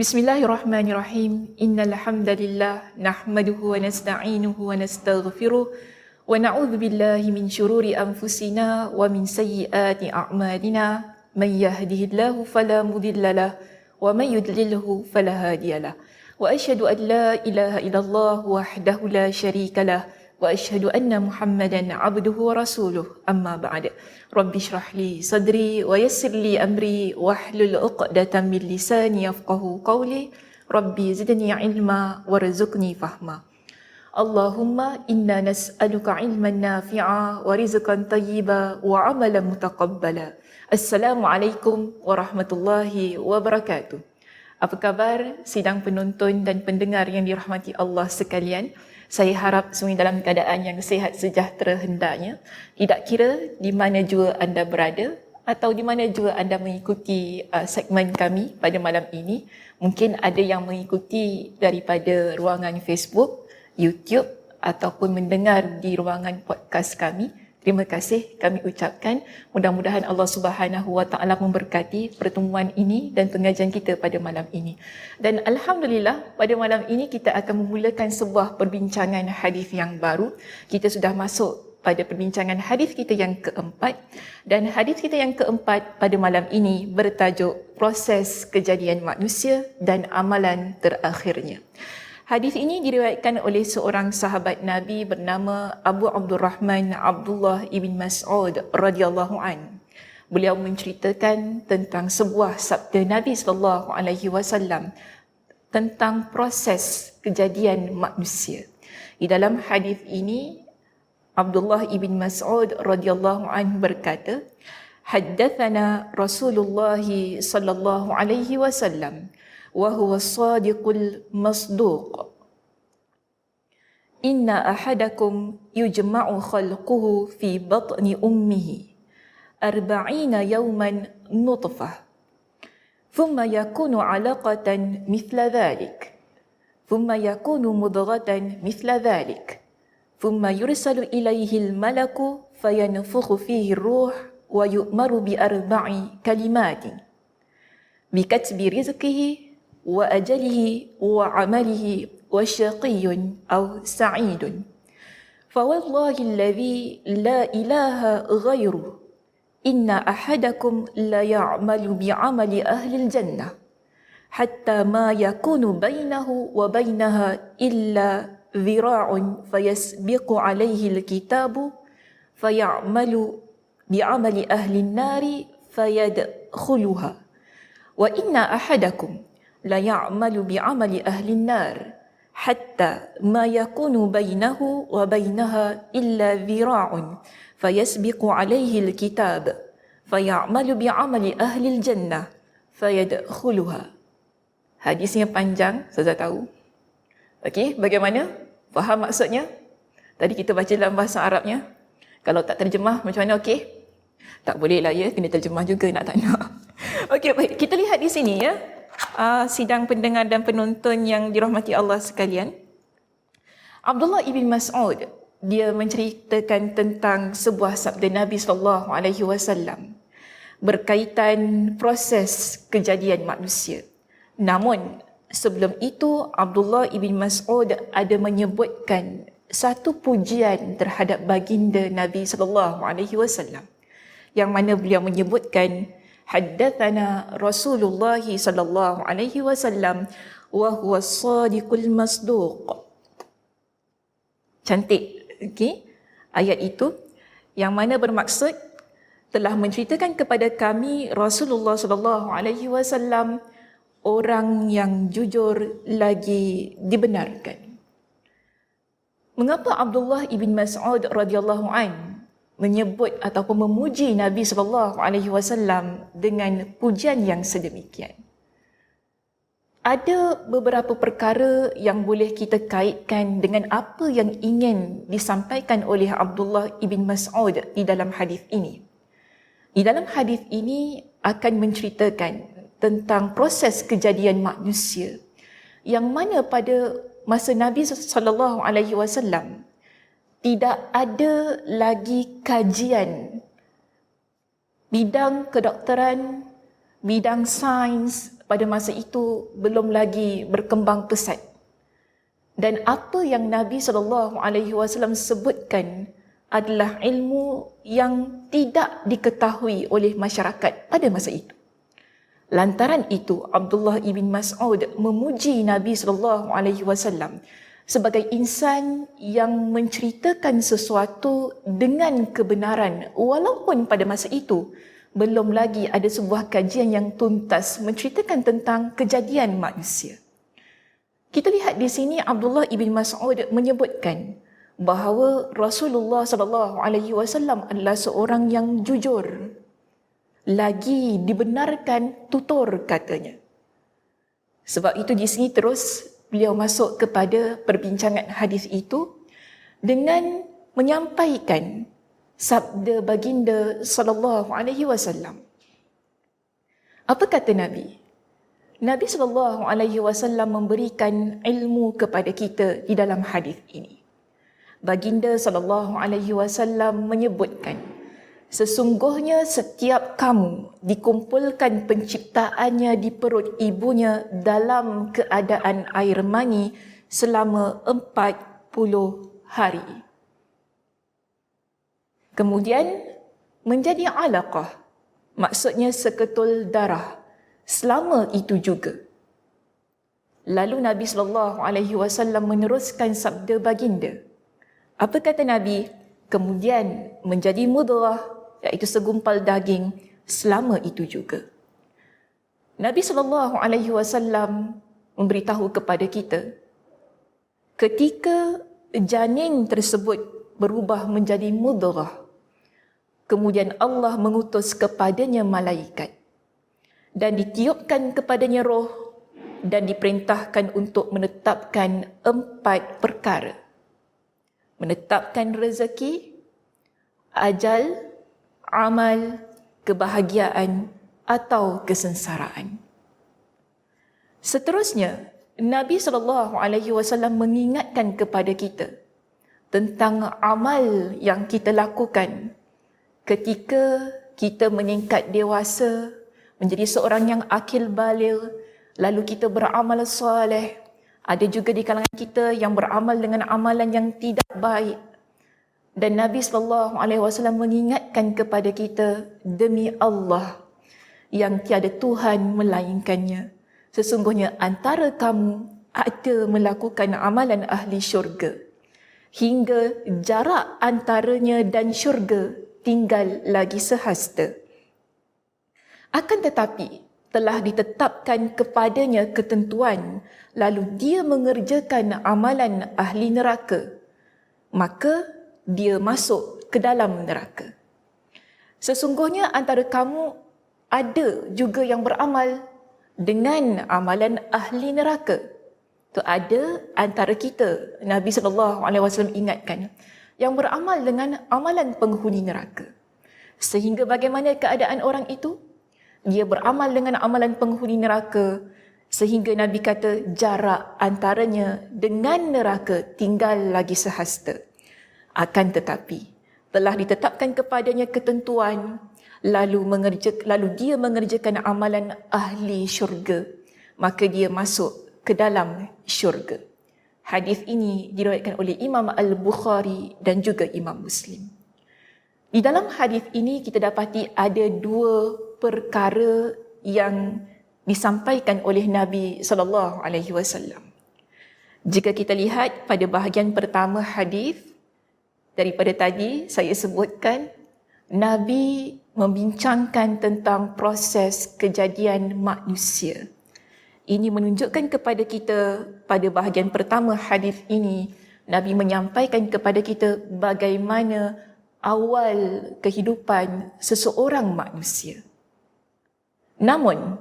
Bismillahirrahmanirrahim. Innal hamdalillah nahmaduhu wa nasta'inuhu wa nastaghfiruh wa na'udzu billahi min syururi anfusina wa min sayyiati a'malina. Man yahdihillahu fala mudhillalah wa man yudlilhu fala hadiyalah. Wa asyhadu an la ilaha illallah wahdahu la syarikalah wa asyhadu anna Muhammadan abduhu wa rasuluh. Amma ba'd. Rabbi shrah li sadri wa yassir li amri wahlul 'uqdatam min lisani yafqahu qawli. Rabbi zidni ilma warzuqni fahma. Allahumma inna nas'aluka ilman nafi'a wa rizqan tayyiba wa 'amalan mutaqabbala. Assalamualaikum warahmatullahi wabarakatuh. Apa khabar sidang penonton dan pendengar yang dirahmati Allah sekalian? Saya harap semua dalam keadaan yang sihat sejahtera hendaknya. Tidak kira di mana jua anda berada atau di mana jua anda mengikuti segmen kami pada malam ini. Mungkin ada yang mengikuti daripada ruangan Facebook, YouTube ataupun mendengar di ruangan podcast kami. Terima kasih kami ucapkan. Mudah-mudahan Allah Subhanahu Wa Taala memberkati pertemuan ini dan pengajian kita pada malam ini. Dan alhamdulillah pada malam ini kita akan memulakan sebuah perbincangan hadis yang baru. Kita sudah masuk pada perbincangan hadis kita yang keempat, dan hadis kita yang keempat pada malam ini bertajuk proses kejadian manusia dan amalan terakhirnya. Hadis ini diriwayatkan oleh seorang sahabat Nabi bernama Abu Abdurrahman Abdullah ibn Mas'ud radhiyallahu an. Beliau menceritakan tentang sebuah sabda Nabi sallallahu alaihi wasallam tentang proses kejadian manusia. Di dalam hadis ini Abdullah ibn Mas'ud radhiyallahu an berkata, "Haddatsana Rasulullah sallallahu alaihi wasallam وهو الصادق المصدوق إن أحدكم يجمع خلقه في بطن أمه 40 يوما نطفة ثم يكون علقة مثل ذلك ثم يكون مضغة مثل ذلك ثم يرسل إليه الملك فينفخ فيه الروح ويؤمر ب4 كلمات بكتب رزقه وأجله وعمله وشقي أو سعيد فوالله الذي لا إله غيره إن أحدكم لا يعمل بعمل أهل الجنة حتى ما يكون بينه وبينها إلا ذراع فيسبق عليه الكتاب فيعمل بعمل أهل النار فيدخلها وإن أحدكم لا يعمل بعمل أهل النار حتى ما يكون بينه وبينها إلا ذراع فيسبق عليه الكتاب فيعمل بعمل أهل الجنة فيدخلها." Hadisnya panjang, saya tahu. Okey, bagaimana? Faham maksudnya? Tadi kita baca dalam bahasa Arabnya. Kalau tak terjemah macam mana, okey? Tak boleh lah ya, kena terjemah juga nak tak nak. Okey, baik. Kita lihat di sini ya. Sidang pendengar dan penonton yang dirahmati Allah sekalian. Abdullah ibn Mas'ud, dia menceritakan tentang sebuah sabda Nabi sallallahu alaihi wasallam berkaitan proses kejadian manusia. Namun sebelum itu Abdullah ibn Mas'ud ada menyebutkan satu pujian terhadap baginda Nabi sallallahu alaihi wasallam, yang mana beliau menyebutkan, "Haddatsana Rasulullah sallallahu alaihi wasallam wa huwa as-sadiqul masduq." Cantik, okey? Ayat itu yang mana bermaksud telah menceritakan kepada kami Rasulullah sallallahu alaihi wasallam orang yang jujur lagi dibenarkan. Mengapa Abdullah ibn Mas'ud radhiyallahu an menyebut ataupun memuji Nabi sallallahu alaihi wasallam dengan pujian yang sedemikian? Ada beberapa perkara yang boleh kita kaitkan dengan apa yang ingin disampaikan oleh Abdullah ibn Mas'ud di dalam hadis ini. Di dalam hadis ini akan menceritakan tentang proses kejadian manusia yang mana pada masa Nabi sallallahu alaihi wasallam tidak ada lagi kajian bidang kedokteran, bidang sains, pada masa itu belum lagi berkembang pesat. Dan apa yang Nabi SAW sebutkan adalah ilmu yang tidak diketahui oleh masyarakat pada masa itu. Lantaran itu, Abdullah ibn Mas'ud memuji Nabi SAW sebagai insan yang menceritakan sesuatu dengan kebenaran, walaupun pada masa itu belum lagi ada sebuah kajian yang tuntas menceritakan tentang kejadian manusia. Kita lihat di sini Abdullah ibn Mas'ud menyebutkan bahawa Rasulullah SAW adalah seorang yang jujur, lagi dibenarkan tutur katanya. Sebab itu di sini terus beliau masuk kepada perbincangan hadis itu dengan menyampaikan sabda baginda SAW. Apa kata Nabi? Nabi SAW memberikan ilmu kepada kita di dalam hadis ini. Baginda SAW menyebutkan, sesungguhnya setiap kamu dikumpulkan penciptaannya di perut ibunya dalam keadaan air mani selama 40 hari. Kemudian menjadi alaqah, maksudnya seketul darah, selama itu juga. Lalu Nabi SAW meneruskan sabda baginda. Apa kata Nabi? Kemudian menjadi mudghah, iaitu segumpal daging, selama itu juga. Nabi SAW memberitahu kepada kita, ketika janin tersebut berubah menjadi mudghah, kemudian Allah mengutus kepadanya malaikat dan ditiupkan kepadanya roh dan diperintahkan untuk menetapkan 4 perkara. Menetapkan rezeki, ajal, amal, kebahagiaan atau kesengsaraan. Seterusnya, Nabi SAW mengingatkan kepada kita tentang amal yang kita lakukan ketika kita meningkat dewasa, menjadi seorang yang akil baligh, lalu kita beramal soleh. Ada juga di kalangan kita yang beramal dengan amalan yang tidak baik. Dan Nabi SAW mengingatkan kepada kita, demi Allah yang tiada Tuhan melainkannya, sesungguhnya antara kamu ada melakukan amalan ahli syurga, hingga jarak antaranya dan syurga tinggal lagi sehasta. Akan tetapi, telah ditetapkan kepadanya ketentuan, lalu dia mengerjakan amalan ahli neraka, maka dia masuk ke dalam neraka. Sesungguhnya antara kamu ada juga yang beramal dengan amalan ahli neraka. Itu ada antara kita, Nabi SAW ingatkan, yang beramal dengan amalan penghuni neraka. Sehingga bagaimana keadaan orang itu? Dia beramal dengan amalan penghuni neraka, sehingga Nabi kata jarak antaranya dengan neraka tinggal lagi sehasta. Akan tetapi, telah ditetapkan kepadanya ketentuan, lalu dia mengerjakan amalan ahli syurga, maka dia masuk ke dalam syurga. Hadis ini diriwayatkan oleh Imam Al-Bukhari dan juga Imam Muslim. Di dalam hadis ini kita dapati ada 2 perkara yang disampaikan oleh Nabi SAW. Jika kita lihat pada bahagian pertama hadis, daripada tadi saya sebutkan, Nabi membincangkan tentang proses kejadian manusia. Ini menunjukkan kepada kita pada bahagian pertama hadis ini, Nabi menyampaikan kepada kita bagaimana awal kehidupan seseorang manusia. Namun,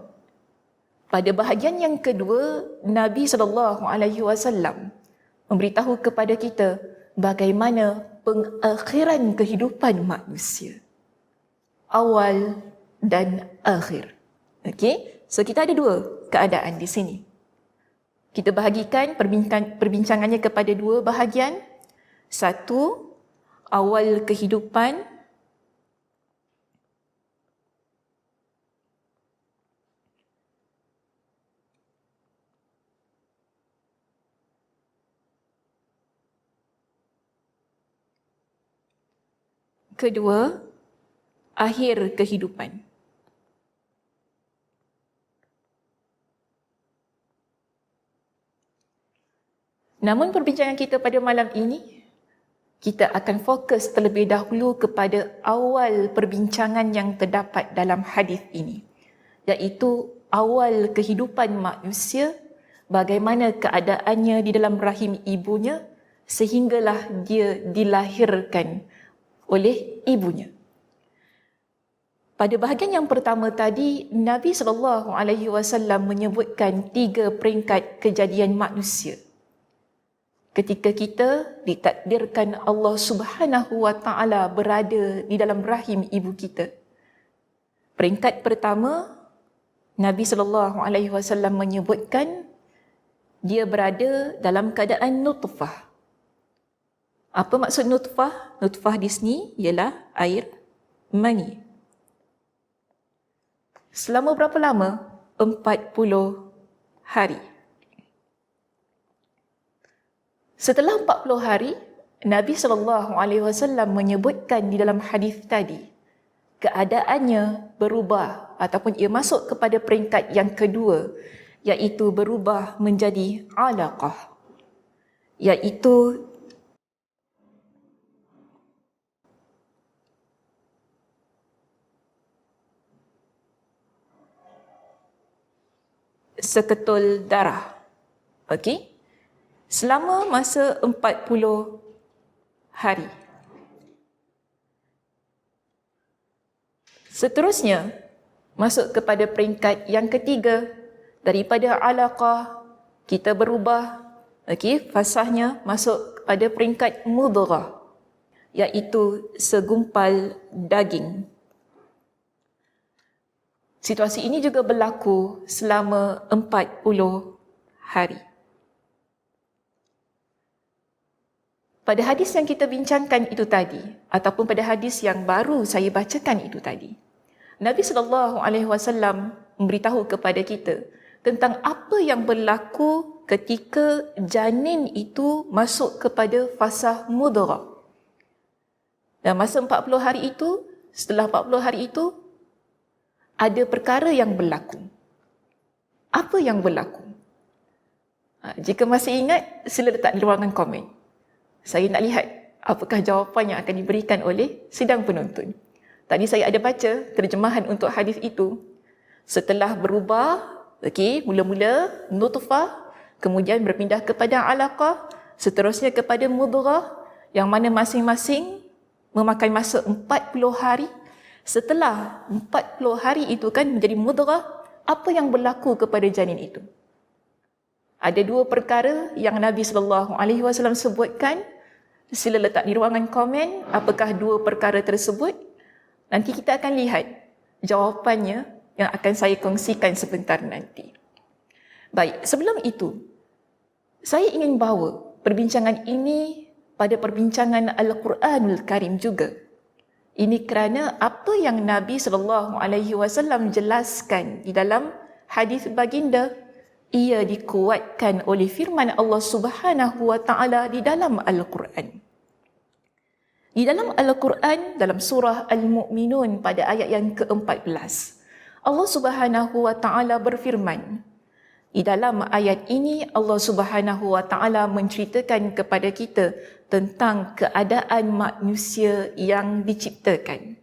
pada bahagian yang kedua, Nabi SAW memberitahu kepada kita bagaimana pengakhiran kehidupan manusia. Awal dan akhir. Okey? So kita ada 2 keadaan di sini. Kita bahagikan perbincangannya kepada 2 bahagian. 1, awal kehidupan. kedua, akhir kehidupan. Namun perbincangan kita pada malam ini, kita akan fokus terlebih dahulu kepada awal perbincangan yang terdapat dalam hadis ini, iaitu awal kehidupan manusia, bagaimana keadaannya di dalam rahim ibunya sehinggalah dia dilahirkan oleh ibunya. Pada bahagian yang pertama tadi, Nabi SAW menyebutkan 3 peringkat kejadian manusia. Ketika kita ditakdirkan Allah Subhanahu wa Ta'ala berada di dalam rahim ibu kita. Peringkat pertama, Nabi SAW menyebutkan dia berada dalam keadaan nutfah. Apa maksud nutfah? Nutfah di sini ialah air mani. Selama berapa lama? 40 hari. Setelah 40 hari, Nabi SAW menyebutkan di dalam hadis tadi, keadaannya berubah ataupun ia masuk kepada peringkat yang kedua, iaitu berubah menjadi alaqah, iaitu seketul darah. Okey? Selama masa 40 hari. Seterusnya, masuk kepada peringkat yang ketiga. Daripada alaqah, kita berubah, fasahnya masuk kepada peringkat mudghah, iaitu segumpal daging. Situasi ini juga berlaku selama 40 hari. Pada hadis yang kita bincangkan itu tadi, ataupun pada hadis yang baru saya bacakan itu tadi, Nabi SAW memberitahu kepada kita tentang apa yang berlaku ketika janin itu masuk kepada fasa mudghah. Dan masa 40 hari itu, setelah 40 hari itu, ada perkara yang berlaku. Apa yang berlaku? Jika masih ingat, sila letak di ruangan komen. Saya nak lihat apakah jawapan yang akan diberikan oleh sidang penonton. Tadi saya ada baca terjemahan untuk hadis itu. Setelah berubah, mula-mula nutfah, kemudian berpindah kepada alaqah, seterusnya kepada mudghah, yang mana masing-masing memakan masa 40 hari. Setelah 40 hari itu kan menjadi mudghah, apa yang berlaku kepada janin itu? Ada 2 perkara yang Nabi SAW sebutkan. Sila letak di ruangan komen apakah 2 perkara tersebut. Nanti kita akan lihat jawapannya yang akan saya kongsikan sebentar nanti. Baik, sebelum itu, saya ingin bawa perbincangan ini pada perbincangan Al-Quranul Karim juga. Ini kerana apa yang Nabi SAW jelaskan di dalam hadis baginda, ia dikuatkan oleh firman Allah Subhanahu wa Ta'ala di dalam Al-Quran. Di dalam Al-Quran, dalam surah Al-Mu'minun pada ayat yang ke-14, Allah Subhanahu wa Ta'ala berfirman. Di dalam ayat ini, Allah Subhanahu wa Ta'ala menceritakan kepada kita tentang keadaan manusia yang diciptakan.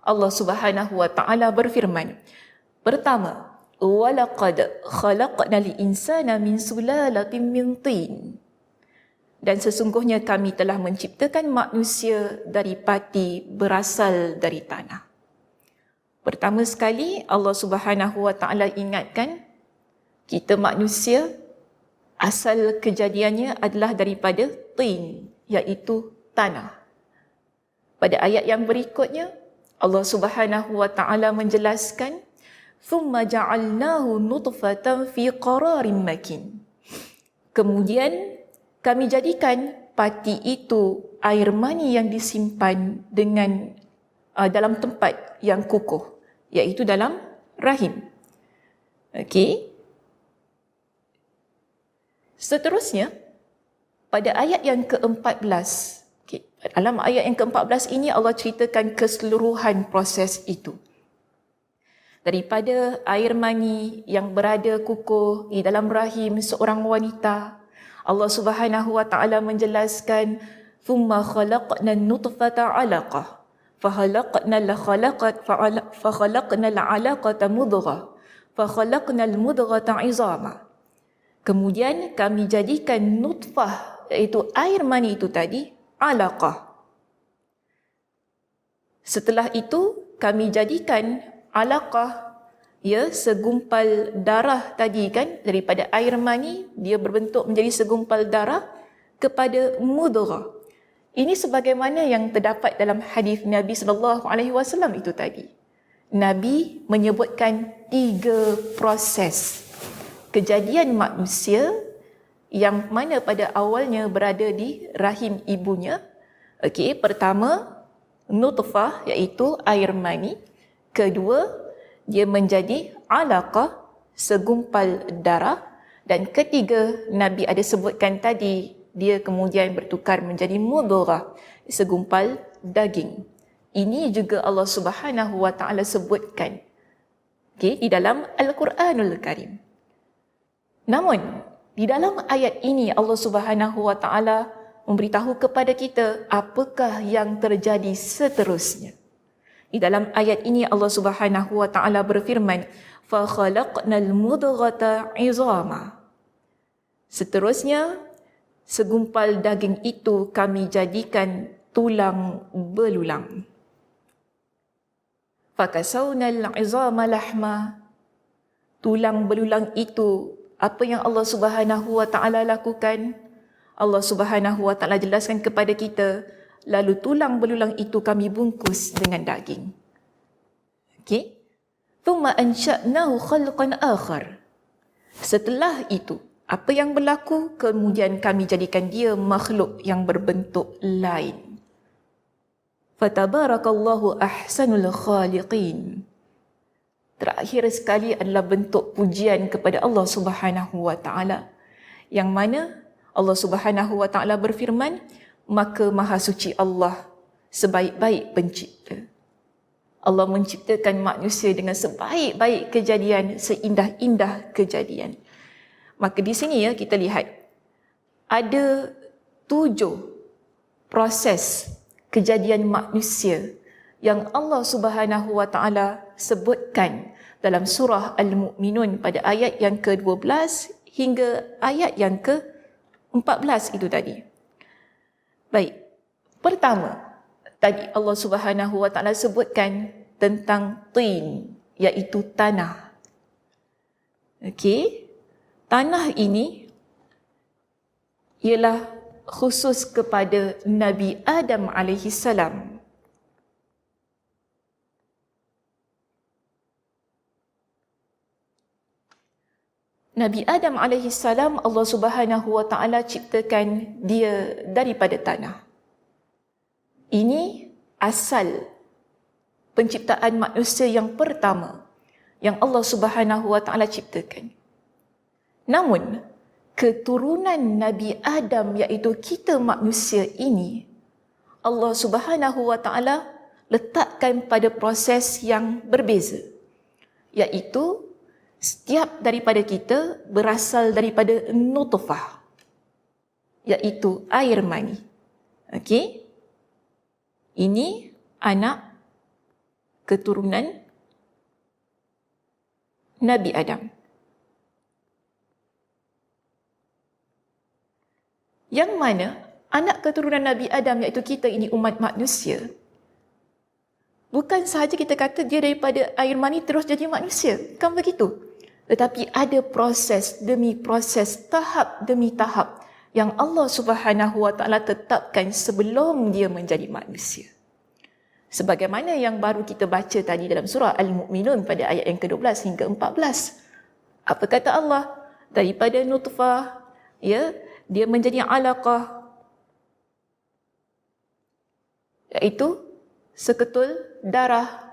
Allah Subhanahu wa Ta'ala berfirman. Pertama, وَلَقَدْ خَلَقْنَا الْإِنسَانَ مِنْ سُلَالَةٍ مِنْ طِينٍ. Dan sesungguhnya kami telah menciptakan manusia dari pati berasal dari tanah. Pertama sekali, Allah Subhanahu wa Ta'ala ingatkan, kita manusia, asal kejadiannya adalah daripada tin, iaitu tanah. Pada ayat yang berikutnya, Allah Subhanahu wa Ta'ala menjelaskan, ثُمَّ جَعَلْنَاهُ نُطْفَةً فِي قَرَارٍ مَكِينٍ. Kemudian kami jadikan pati itu air mani yang disimpan dengan dalam tempat yang kukuh, iaitu dalam rahim. Seterusnya, pada ayat yang ke-14, Dalam ayat yang ke-14 ini Allah ceritakan keseluruhan proses itu. Daripada air mani yang berada kukuh di dalam rahim seorang wanita, Allah Subhanahu wa taala menjelaskan, "Tsumma khalaqna an-nutfata 'alaqah, fakhalaqna al-'alaqata mudghah, fakhalaqna al-mudghata 'izama." Kemudian kami jadikan nutfah, iaitu air mani itu tadi, 'alaqah. Setelah itu kami jadikan 'alaqah, ya, segumpal darah tadi kan, daripada air mani dia berbentuk menjadi segumpal darah kepada mudghah. Ini sebagaimana yang terdapat dalam hadis Nabi sallallahu alaihi wasallam itu tadi. Nabi menyebutkan 3 proses kejadian manusia yang mana pada awalnya berada di rahim ibunya. Okey, pertama nutfah, iaitu air mani. Kedua, dia menjadi 'alaqah, segumpal darah. Dan ketiga, Nabi ada sebutkan tadi, dia kemudian bertukar menjadi mudghah, segumpal daging. Ini juga Allah Subhanahu wa taala sebutkan, okey, di dalam Al-Quranul Karim. Namun, di dalam ayat ini Allah Subhanahu wa taala memberitahu kepada kita apakah yang terjadi seterusnya. Di dalam ayat ini Allah Subhanahu wa taala berfirman, "Fa khalaqnal mudghata 'izama." Seterusnya, segumpal daging itu kami jadikan tulang belulang. Fa kasawnal 'izama lahma. Tulang belulang itu, apa yang Allah Subhanahu wa taala lakukan? Allah Subhanahu wa taala jelaskan kepada kita, lalu tulang belulang itu kami bungkus dengan daging. Okey? Thumma ansha'nahu khalqan akhar. Setelah itu, apa yang berlaku? Kemudian kami jadikan dia makhluk yang berbentuk lain. Fatabarakallahu ahsanul khaliqin. Terakhir sekali adalah bentuk pujian kepada Allah Subhanahu wa taala, yang mana Allah Subhanahu wa taala berfirman, "Maka maha suci Allah, sebaik-baik pencipta." Allah menciptakan manusia dengan sebaik-baik kejadian, seindah-indah kejadian. Maka di sini ya kita lihat ada 7 proses kejadian manusia yang Allah Subhanahu wa taala sebutkan dalam surah Al-Mu'minun pada ayat yang ke-12 hingga ayat yang ke-14 itu tadi. Baik. Pertama, tadi Allah Subhanahu wa taala sebutkan tentang tin, iaitu tanah. Okey. Tanah ini ialah khusus kepada Nabi Adam alaihi salam. Nabi Adam alaihi salam, Allah Subhanahu wa taala ciptakan dia daripada tanah. Ini asal penciptaan manusia yang pertama yang Allah Subhanahu wa taala ciptakan. Namun, keturunan Nabi Adam, iaitu kita manusia ini, Allah Subhanahu wa taala letakkan pada proses yang berbeza, iaitu setiap daripada kita berasal daripada nutfah, iaitu air mani. Okey? Ini anak keturunan Nabi Adam. Yang mana anak keturunan Nabi Adam, iaitu kita ini umat manusia, bukan sahaja kita kata dia daripada air mani terus jadi manusia, kan begitu? Tetapi ada proses demi proses, tahap demi tahap yang Allah Subhanahu wa taala tetapkan sebelum dia menjadi manusia. Sebagaimana yang baru kita baca tadi dalam surah Al-Mu'minun pada ayat yang ke-12 hingga 14. Apa kata Allah? Daripada nutfah, ya, dia menjadi 'alaqah, iaitu seketul darah.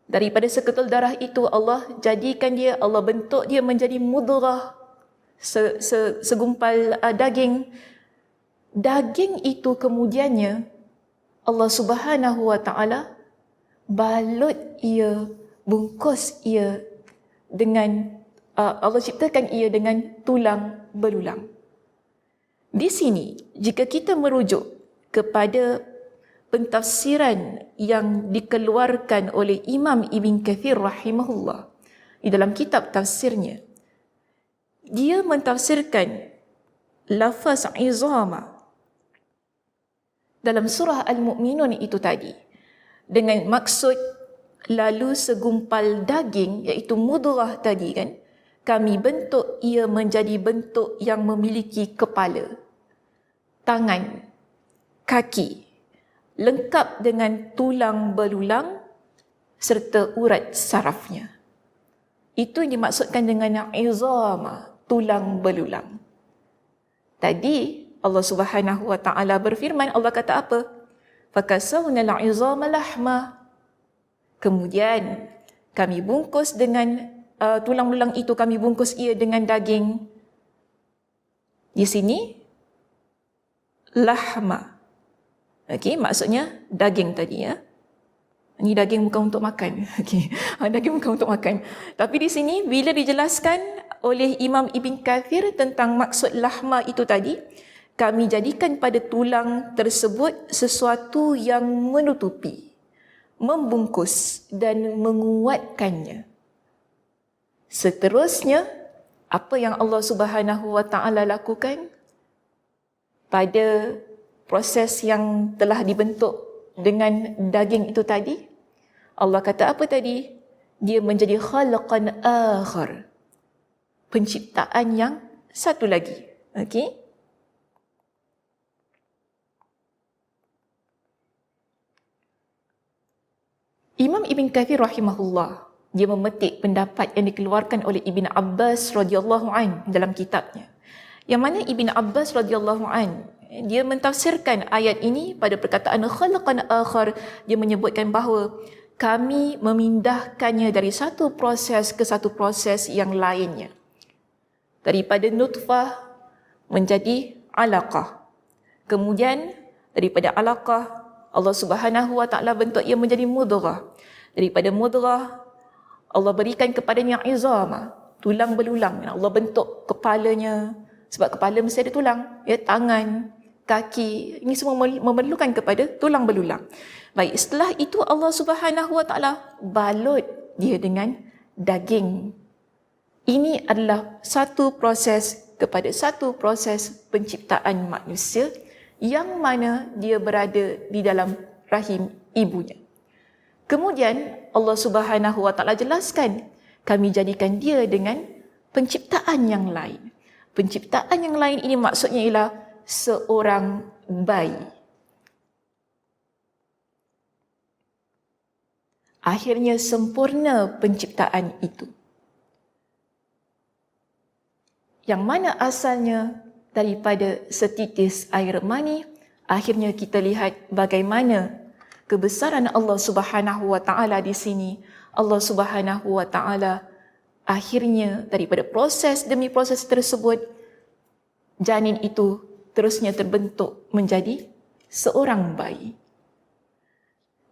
Daripada seketul darah itu Allah jadikan dia, Allah bentuk dia menjadi mudghah, segumpal daging. Daging itu kemudiannya Allah Subhanahu wa ta'ala balut ia, bungkus ia dengan Allah ciptakan ia dengan tulang belulang. Di sini, jika kita merujuk kepada pentafsiran yang dikeluarkan oleh Imam Ibn Kathir rahimahullah di dalam kitab tafsirnya, dia mentafsirkan lafaz izama dalam surah Al-Mu'minun itu tadi dengan maksud lalu segumpal daging, iaitu mudghah tadi kan, kami bentuk ia menjadi bentuk yang memiliki kepala, tangan, kaki, lengkap dengan tulang belulang serta urat sarafnya. Itu yang dimaksudkan dengan izama, tulang belulang. Tadi Allah Subhanahu wa ta'ala berfirman, Allah kata apa? Fakasawna al-izama lahma. Kemudian kami bungkus dengan tulang belulang itu, kami bungkus ia dengan daging. Di sini lahma. Okey, maksudnya daging tadi ya. Ini daging bukan untuk makan. Okey, daging bukan untuk makan. Tapi di sini bila dijelaskan oleh Imam Ibn Kathir tentang maksud lahma itu tadi, kami jadikan pada tulang tersebut sesuatu yang menutupi, membungkus dan menguatkannya. Seterusnya, apa yang Allah Subhanahu wa ta'ala lakukan pada proses yang telah dibentuk dengan daging itu tadi? Allah kata apa tadi? Dia menjadi khalaqan akhar, penciptaan yang satu lagi. Okey? Imam Ibn Kathir rahimahullah, dia memetik pendapat yang dikeluarkan oleh Ibn Abbas radhiyallahu an dalam kitabnya. Yang mana Ibn Abbas radhiyallahu an, dia mentafsirkan ayat ini pada perkataan khalaqan akhar. Dia menyebutkan bahawa kami memindahkannya dari satu proses ke satu proses yang lainnya. Daripada nutfah menjadi alaqah. Kemudian daripada alaqah Allah Subhanahu wa ta'ala bentuk ia menjadi mudghah. Daripada mudghah Allah berikan kepadanya izama, tulang belulang. Allah bentuk kepalanya, sebab kepala mesti ada tulang, ya, tangan, kaki, ini semua memerlukan kepada tulang belulang. Baik, setelah itu Allah Subhanahu wa ta'ala balut dia dengan daging. Ini adalah satu proses kepada satu proses penciptaan manusia yang mana dia berada di dalam rahim ibunya. Kemudian Allah Subhanahu wa ta'ala jelaskan, kami jadikan dia dengan penciptaan yang lain. Penciptaan yang lain ini maksudnya ialah seorang bayi. Akhirnya sempurna penciptaan itu. Yang mana asalnya daripada setitis air mani, akhirnya kita lihat bagaimana kebesaran Allah Subhanahu wa ta'ala di sini. Allah Subhanahu wa ta'ala akhirnya daripada proses demi proses tersebut, janin itu terusnya terbentuk menjadi seorang bayi.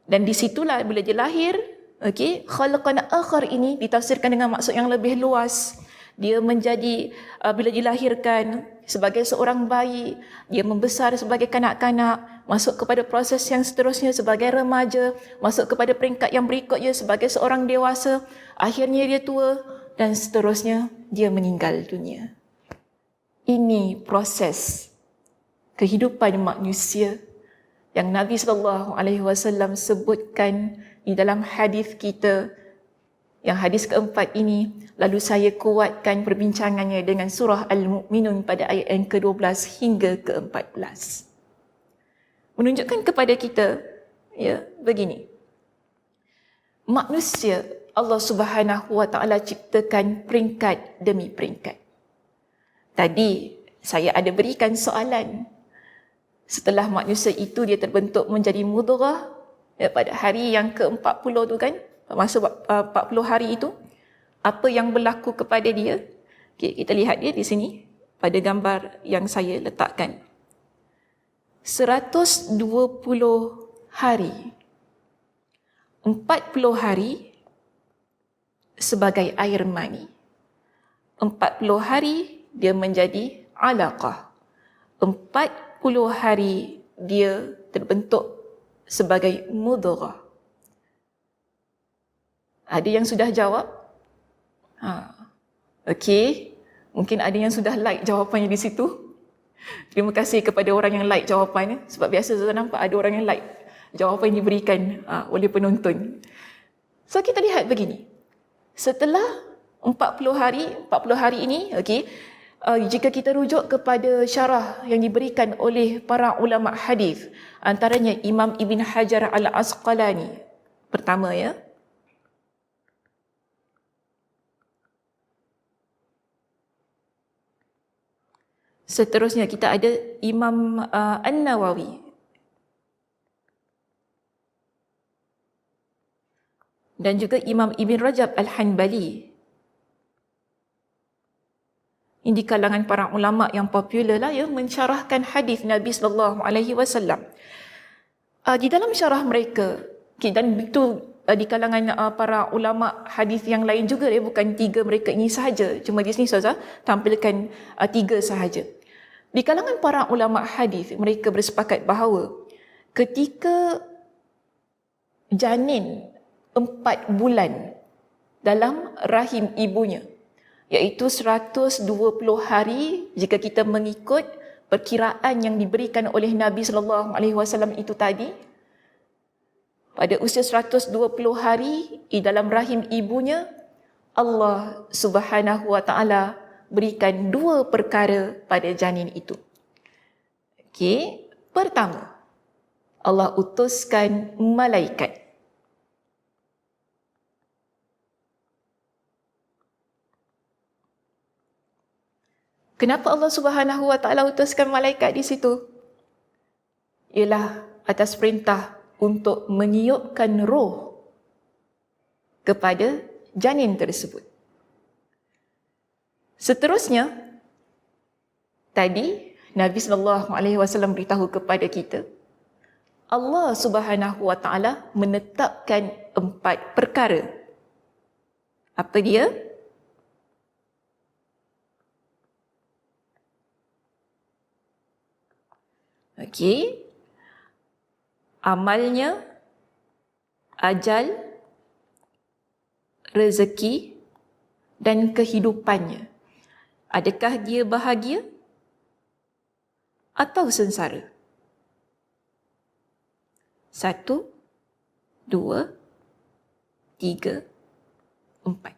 Dan di situlah bila dia lahir, okey, khalaqan akhar ini ditafsirkan dengan maksud yang lebih luas. Dia menjadi, bila dilahirkan sebagai seorang bayi, dia membesar sebagai kanak-kanak, masuk kepada proses yang seterusnya sebagai remaja, masuk kepada peringkat yang berikutnya sebagai seorang dewasa, akhirnya dia tua dan seterusnya dia meninggal dunia. Ini proses kehidupan manusia yang Nabi SAW sebutkan di dalam hadis kita, yang hadis keempat ini. Lalu saya kuatkan perbincangannya dengan surah Al-Mu'minun pada ayat yang ke-12 hingga ke-14. Menunjukkan kepada kita, ya, begini. Manusia Allah Subhanahu wa ta'ala ciptakan peringkat demi peringkat. Tadi saya ada berikan soalan. Setelah manusia itu dia terbentuk menjadi mudghah, ya, pada hari yang ke-40 tu kan, masa 40 hari itu, apa yang berlaku kepada dia? Okay, kita lihat dia di sini pada gambar yang saya letakkan. 120 hari. 40 hari sebagai air mani. 40 hari dia menjadi alaqah. 40 hari dia terbentuk sebagai mudghah. Ada yang sudah jawab? Okey. Mungkin ada yang sudah like jawapannya di situ. Terima kasih kepada orang yang like jawapannya. Sebab biasa saya nampak ada orang yang like jawapan yang diberikan oleh penonton. So kita lihat begini. Setelah 40 hari ini, okey, jika kita rujuk kepada syarah yang diberikan oleh para ulama hadis, antaranya Imam Ibn Hajar Al-Asqalani. Pertama ya. Seterusnya kita ada Imam An-Nawawi. Dan juga Imam Ibn Rajab Al-Hanbali. Ini di kalangan para ulama yang popular lah ya, mensyarahkan hadis Nabi SAW. Di dalam syarah mereka, dan itu di kalangan para ulama hadis yang lain juga ya, bukan 3 mereka ini sahaja. Cuma di sini saja tampilkan 3 sahaja. Di kalangan para ulama hadis, mereka bersepakat bahawa ketika janin 4 bulan dalam rahim ibunya, iaitu 120 hari jika kita mengikut perkiraan yang diberikan oleh Nabi SAW itu tadi, pada usia 120 hari di dalam rahim ibunya, Allah Subhanahu wa taala berikan 2 perkara pada janin itu. Okey, pertama, Allah utuskan malaikat. Kenapa Allah Subhanahu wa taala utuskan malaikat di situ? Ialah atas perintah untuk meniupkan roh kepada janin tersebut. Seterusnya, tadi Nabi SAW beritahu kepada kita, Allah Subhanahu wa taala menetapkan 4 perkara. Apa dia? Okey. Amalnya, ajal, rezeki dan kehidupannya. Adakah dia bahagia atau sengsara? 1, 2, 3, 4.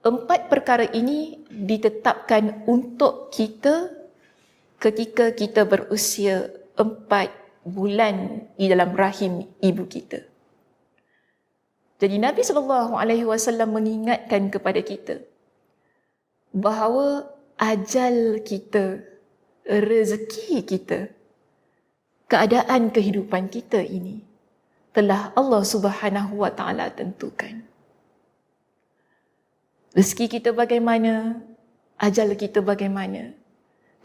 4 perkara ini ditetapkan untuk kita ketika kita berusia 4 bulan di dalam rahim ibu kita. Jadi Nabi SAW mengingatkan kepada kita bahawa ajal kita, rezeki kita, keadaan kehidupan kita ini telah Allah Subhanahu wa taala tentukan. Rezeki kita bagaimana, ajal kita bagaimana,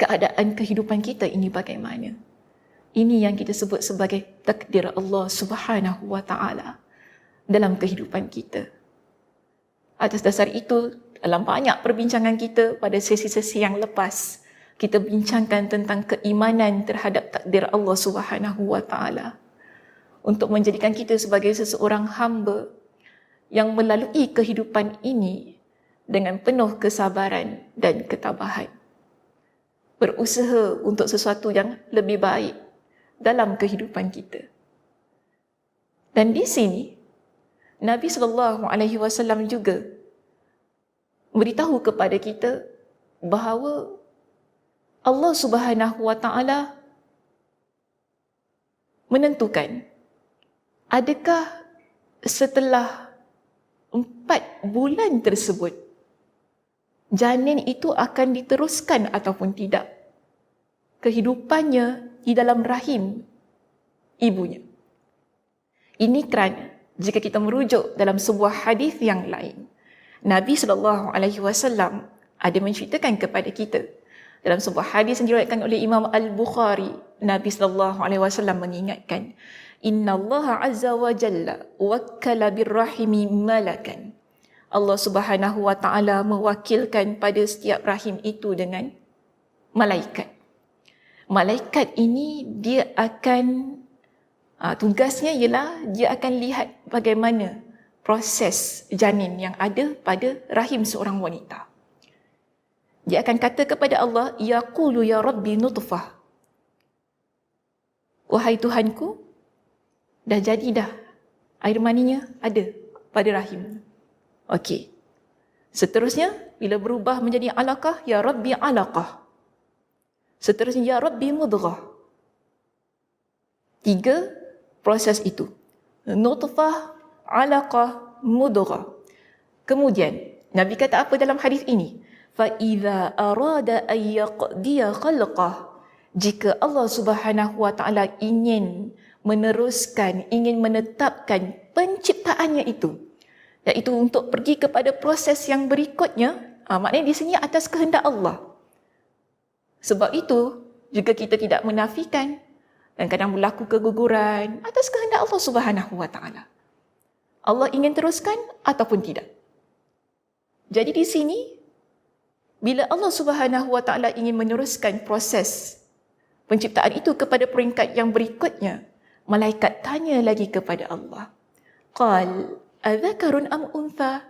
keadaan kehidupan kita ini bagaimana. Ini yang kita sebut sebagai takdir Allah Subhanahu wa taala dalam kehidupan kita. Atas dasar itu, dalam banyak perbincangan kita pada sesi-sesi yang lepas, kita bincangkan tentang keimanan terhadap takdir Allah Subhanahu wa taala untuk menjadikan kita sebagai seseorang hamba yang melalui kehidupan ini dengan penuh kesabaran dan ketabahan. Berusaha untuk sesuatu yang lebih baik dalam kehidupan kita. Dan di sini Nabi SAW juga beritahu kepada kita bahawa Allah Subhanahu wa taala menentukan adakah setelah 4 bulan tersebut janin itu akan diteruskan ataupun tidak kehidupannya di dalam rahim ibunya. Ini kerana jika kita merujuk dalam sebuah hadis yang lain, Nabi SAW ada menceritakan kepada kita Dalam sebuah hadis yang diriwayatkan oleh Imam Al-Bukhari, Nabi sallallahu alaihi wasallam mengingatkan, "Inna Allah azza wa jalla wakkala birrahimi malakan." Allah Subhanahu wa taala mewakilkan pada setiap rahim itu dengan malaikat. Malaikat ini dia akan tugasnya ialah dia akan lihat bagaimana proses janin yang ada pada rahim seorang wanita. Dia akan kata kepada Allah, yaqulu ya Rabbi nutfah. Wahai Tuhanku, dah jadi dah. Air maninya ada pada rahim. Okey. Seterusnya, bila berubah menjadi alaqah, ya Rabbi alaqah. Seterusnya, ya Rabbi mudghah. 3 proses itu. Nutfah, alaqah, mudghah. Kemudian, Nabi kata apa dalam hadis ini? فَإِذَا أَرَادَ أَنْ يَقْضِيَ خَلْقَهُ. Jika Allah Subhanahu wa taala ingin meneruskan, ingin menetapkan penciptaannya itu, iaitu untuk pergi kepada proses yang berikutnya, maknanya di sini atas kehendak Allah. Sebab itu, juga kita tidak menafikan dan kadang berlaku keguguran atas kehendak Allah Subhanahu wa taala. Allah ingin teruskan ataupun tidak. Jadi di sini, bila Allah Subhanahu wa taala ingin meneruskan proses penciptaan itu kepada peringkat yang berikutnya, malaikat tanya lagi kepada Allah. Qal, adzakarun am untha?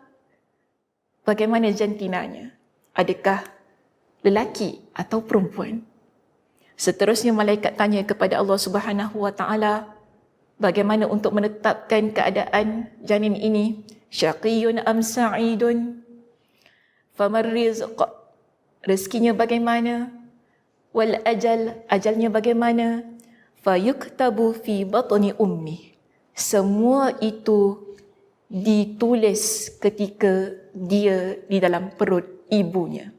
Bagaimana jantinanya? Adakah lelaki atau perempuan? Seterusnya malaikat tanya kepada Allah Subhanahu wa taala, bagaimana untuk menetapkan keadaan janin ini? Syaqiyun am sa'idun? Famar rizq, rezekinya bagaimana? Wal ajal, ajalnya bagaimana? Fayuktabu fi batni ummi. Semua itu ditulis ketika dia di dalam perut ibunya.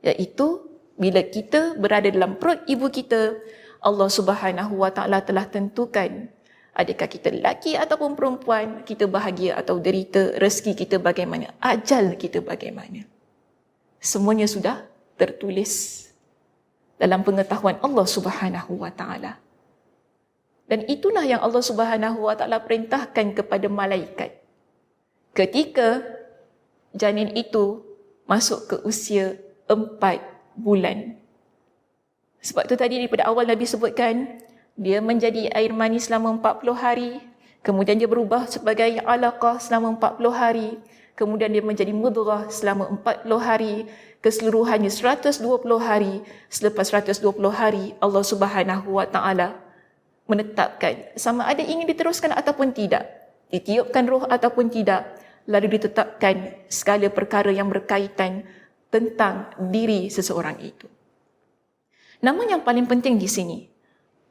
Iaitu bila kita berada dalam perut ibu kita, Allah Subhanahu wa taala telah tentukan adakah kita lelaki ataupun perempuan, kita bahagia atau derita, rezeki kita bagaimana, ajal kita bagaimana. Semuanya sudah tertulis dalam pengetahuan Allah Subhanahu wa taala. Dan itulah yang Allah Subhanahu wa taala perintahkan kepada malaikat. Ketika janin itu masuk ke usia 4 bulan. Sebab tu tadi daripada awal Nabi sebutkan, dia menjadi air mani selama 40 hari, kemudian dia berubah sebagai alaqah selama 40 hari, kemudian dia menjadi mudghah selama 40 hari, keseluruhannya 120 hari. Selepas 120 hari, Allah Subhanahu wa taala menetapkan sama ada ingin diteruskan ataupun tidak, ditiupkan roh ataupun tidak, lalu ditetapkan segala perkara yang berkaitan tentang diri seseorang itu. Namun yang paling penting di sini,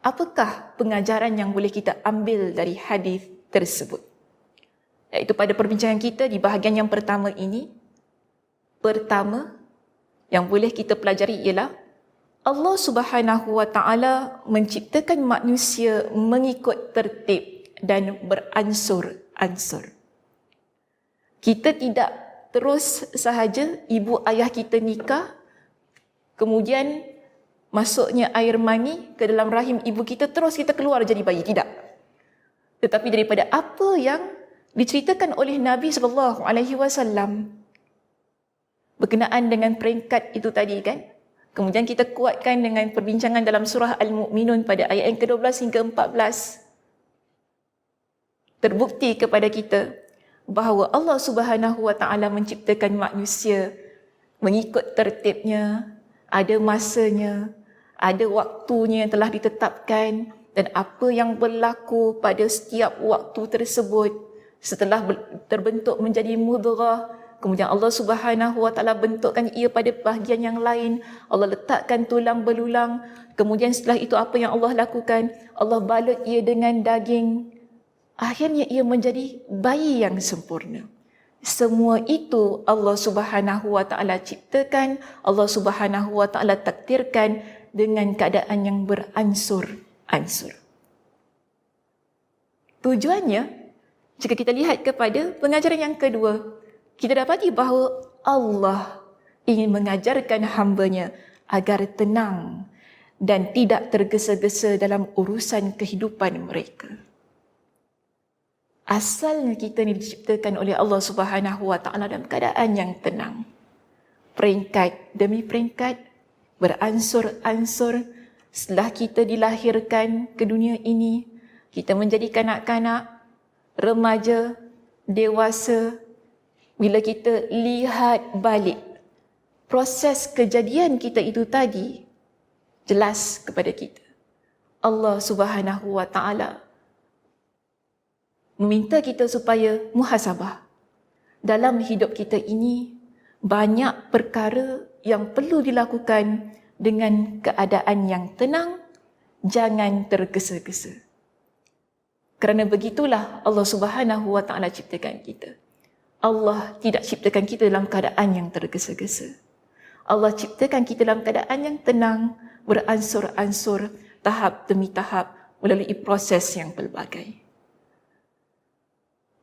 apakah pengajaran yang boleh kita ambil dari hadis tersebut? Iaitu pada perbincangan kita di bahagian yang pertama ini, pertama yang boleh kita pelajari ialah Allah Subhanahu wa taala menciptakan manusia mengikut tertib dan beransur-ansur. Kita tidak terus sahaja ibu ayah kita nikah, kemudian masuknya air mani ke dalam rahim ibu kita, terus kita keluar jadi bayi. Tidak. Tetapi daripada apa yang diceritakan oleh Nabi SAW berkenaan dengan peringkat itu tadi kan, kemudian kita kuatkan dengan perbincangan dalam surah Al-Mu'minun pada ayat yang ke-12 hingga 14, terbukti kepada kita bahawa Allah Subhanahu wa taala menciptakan manusia mengikut tertibnya, ada masanya, ada waktunya yang telah ditetapkan, dan apa yang berlaku pada setiap waktu tersebut setelah terbentuk menjadi mudghah, kemudian Allah Subhanahu wa taala bentukkan ia pada bahagian yang lain, Allah letakkan tulang belulang, kemudian setelah itu apa yang Allah lakukan? Allah balut ia dengan daging, akhirnya ia menjadi bayi yang sempurna. Semua itu Allah Subhanahu wa taala ciptakan, Allah Subhanahu wa taala takdirkan dengan keadaan yang beransur-ansur. Tujuannya, jika kita lihat kepada pengajaran yang kedua, kita dapati bahawa Allah ingin mengajarkan hamba-Nya agar tenang dan tidak tergesa-gesa dalam urusan kehidupan mereka. Asalnya kita ni diciptakan oleh Allah Subhanahu Wa Taala dalam keadaan yang tenang. Peringkat demi peringkat, beransur-ansur, setelah kita dilahirkan ke dunia ini, kita menjadi kanak-kanak, remaja, dewasa. Bila kita lihat balik proses kejadian kita itu tadi, jelas kepada kita. Allah Subhanahu Wa Taala meminta kita supaya muhasabah. Dalam hidup kita ini, banyak perkara yang perlu dilakukan dengan keadaan yang tenang, jangan tergesa-gesa. Kerana begitulah Allah Subhanahu Wa Taala ciptakan kita. Allah tidak ciptakan kita dalam keadaan yang tergesa-gesa. Allah ciptakan kita dalam keadaan yang tenang, beransur-ansur, tahap demi tahap, melalui proses yang pelbagai.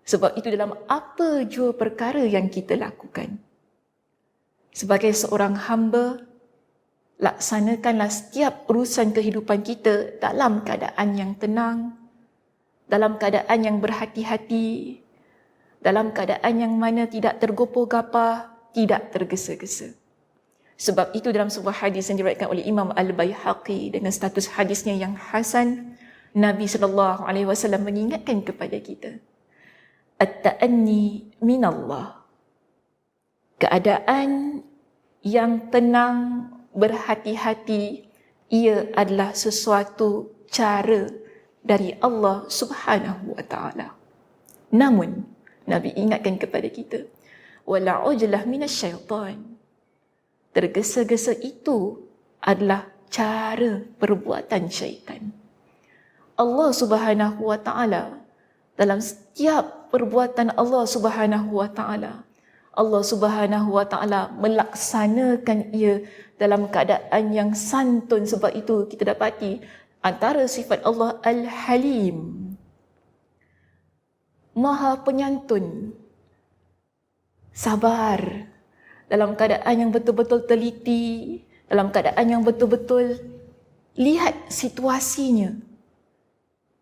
Sebab itu dalam apa jua perkara yang kita lakukan, sebagai seorang hamba, laksanakanlah setiap urusan kehidupan kita dalam keadaan yang tenang, dalam keadaan yang berhati-hati, dalam keadaan yang mana tidak tergopoh-gapah, tidak tergesa-gesa. Sebab itu dalam sebuah hadis yang diriwayatkan oleh Imam Al-Baihaqi dengan status hadisnya yang hasan, Nabi SAW mengingatkan kepada kita, at-ta'anni minallah. Keadaan yang tenang, berhati-hati, ia adalah sesuatu cara dari Allah Subhanahu Wa Taala. Namun Nabi ingatkan kepada kita, wala ujlah minasyaitan. Tergesa-gesa itu adalah cara perbuatan syaitan. Allah Subhanahu Wa Taala, dalam setiap perbuatan Allah Subhanahu Wa Taala, Allah Subhanahu Wa Taala melaksanakan ia dalam keadaan yang santun. Sebab itu kita dapati antara sifat Allah Al-Halim, Maha Penyantun, sabar, dalam keadaan yang betul-betul teliti, dalam keadaan yang betul-betul lihat situasinya.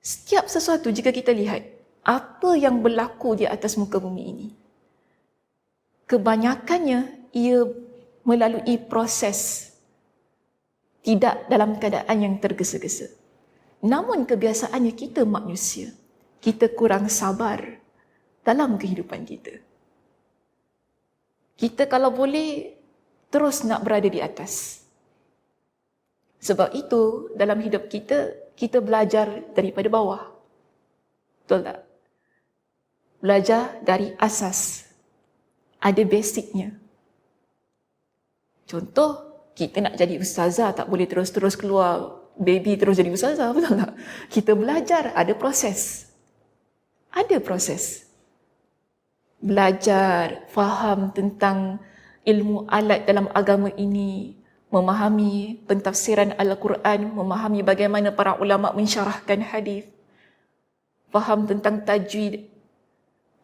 Setiap sesuatu jika kita lihat apa yang berlaku di atas muka bumi ini, kebanyakannya ia melalui proses, tidak dalam keadaan yang tergesa-gesa. Namun kebiasaannya kita manusia, kita kurang sabar dalam kehidupan kita. Kita kalau boleh terus nak berada di atas. Sebab itu dalam hidup kita, kita belajar daripada bawah. Betul tak? Belajar dari asas. Ada basicnya. Contoh, kita nak jadi ustazah, tak boleh terus-terus keluar baby terus jadi ustazah, betul tak? Kita belajar, ada proses. Ada proses. Belajar, faham tentang ilmu alat dalam agama ini, memahami pentafsiran Al-Quran, memahami bagaimana para ulama mensyarahkan hadis, faham tentang tajwid,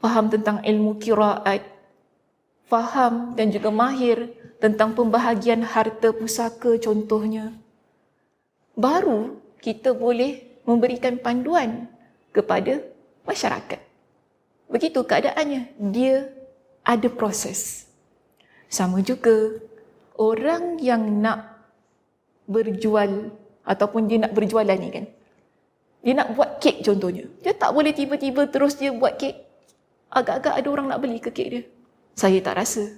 faham tentang ilmu qiraat, faham dan juga mahir tentang pembahagian harta pusaka contohnya. Baru kita boleh memberikan panduan kepada masyarakat. Begitu keadaannya, dia ada proses. Sama juga orang yang nak berjual ataupun dia nak berjualan ni kan, dia nak buat kek contohnya, dia tak boleh tiba-tiba terus dia buat kek. Agak-agak ada orang nak beli ke kek dia? Saya tak rasa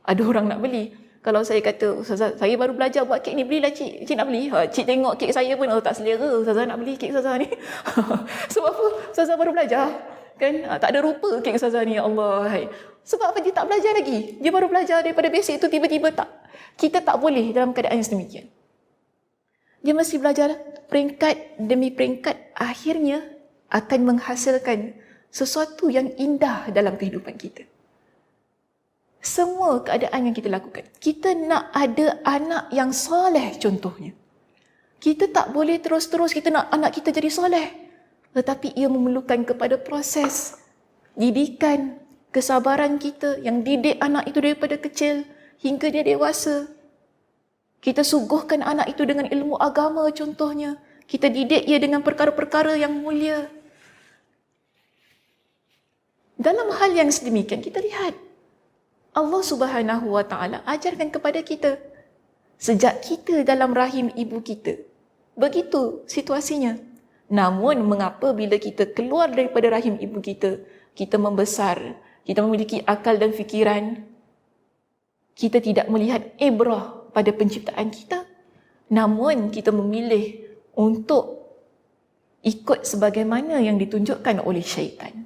ada orang nak beli. Kalau saya kata, Ustazah, saya baru belajar buat kek ni, belilah cik. Cik nak beli? Cik tengok kek saya pun, tak selera. Ustazah nak beli kek Ustazah ni. Sebab apa? Ustazah baru belajar. Kan? Tak ada rupa kek Ustazah ni, ya Allah. Sebab apa? Dia tak belajar lagi. Dia baru belajar daripada basic tu, tiba-tiba tak. Kita tak boleh dalam keadaan yang sedemikian. Dia mesti belajar peringkat demi peringkat. Akhirnya akan menghasilkan sesuatu yang indah dalam kehidupan kita. Semua keadaan yang kita lakukan. Kita nak ada anak yang soleh contohnya. Kita tak boleh terus-terus kita nak anak kita jadi soleh. Tetapi ia memerlukan kepada proses didikan, kesabaran kita yang didik anak itu daripada kecil hingga dia dewasa. Kita suguhkan anak itu dengan ilmu agama contohnya. Kita didik ia dengan perkara-perkara yang mulia. Dalam hal yang sedemikian, kita lihat Allah Subhanahu wa Ta'ala ajarkan kepada kita sejak kita dalam rahim ibu kita. Begitu situasinya. Namun mengapa bila kita keluar daripada rahim ibu kita, kita membesar, kita memiliki akal dan fikiran, kita tidak melihat ibrah pada penciptaan kita, namun kita memilih untuk ikut sebagaimana yang ditunjukkan oleh syaitan.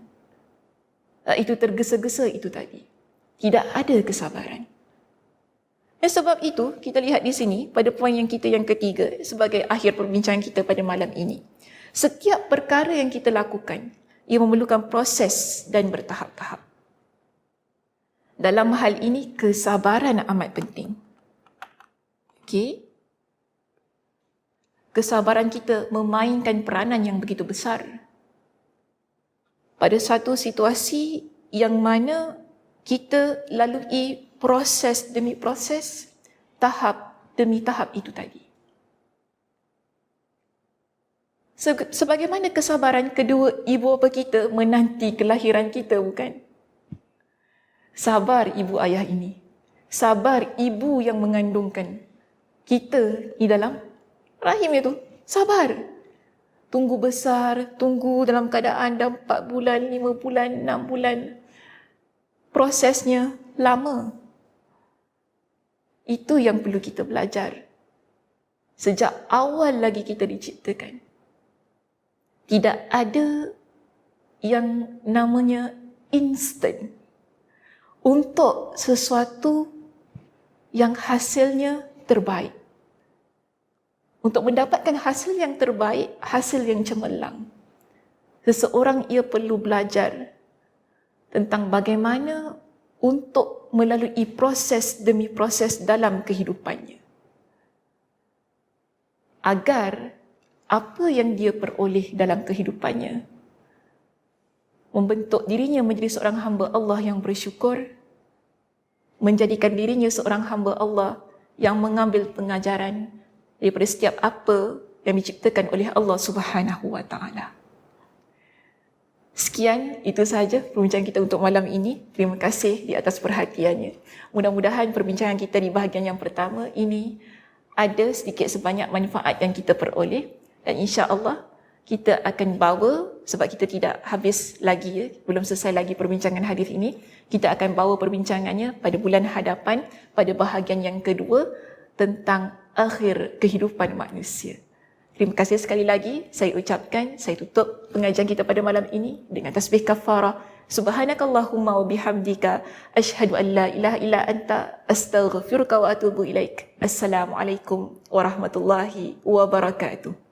Itu tergesa-gesa itu tadi. Tidak ada kesabaran. Dan sebab itu, kita lihat di sini pada poin yang ketiga sebagai akhir perbincangan kita pada malam ini. Setiap perkara yang kita lakukan, ia memerlukan proses dan bertahap-tahap. Dalam hal ini, kesabaran amat penting. Okey? Kesabaran kita memainkan peranan yang begitu besar. Pada satu situasi yang mana kita lalui proses demi proses, tahap demi tahap itu tadi. Sebagaimana kesabaran kedua ibu bapa kita menanti kelahiran kita, bukan? Sabar ibu ayah ini. Sabar ibu yang mengandungkan kita di dalam rahim itu. Sabar. Tunggu besar, tunggu dalam keadaan dah 4 bulan, 5 bulan, 6 bulan. Prosesnya lama. Itu yang perlu kita belajar. Sejak awal lagi kita diciptakan. Tidak ada yang namanya instan untuk sesuatu yang hasilnya terbaik. Untuk mendapatkan hasil yang terbaik, hasil yang cemerlang, seseorang ia perlu belajar tentang bagaimana untuk melalui proses demi proses dalam kehidupannya. Agar apa yang dia peroleh dalam kehidupannya membentuk dirinya menjadi seorang hamba Allah yang bersyukur, menjadikan dirinya seorang hamba Allah yang mengambil pengajaran daripada setiap apa yang diciptakan oleh Allah Subhanahu wa Ta'ala. Sekian, itu sahaja perbincangan kita untuk malam ini. Terima kasih di atas perhatiannya. Mudah-mudahan perbincangan kita di bahagian yang pertama ini ada sedikit sebanyak manfaat yang kita peroleh, dan insya-Allah kita akan bawa, sebab kita tidak habis lagi, belum selesai lagi perbincangan hadis ini, kita akan bawa perbincangannya pada bulan hadapan pada bahagian yang kedua tentang akhir kehidupan manusia. Terima kasih sekali lagi saya ucapkan. Saya tutup pengajian kita pada malam ini dengan tasbih kafarah. Subhanakallahumma wa bihamdika asyhadu an la ilaha illa anta astaghfiruka wa atubu ilaik. Assalamualaikum warahmatullahi wabarakatuh.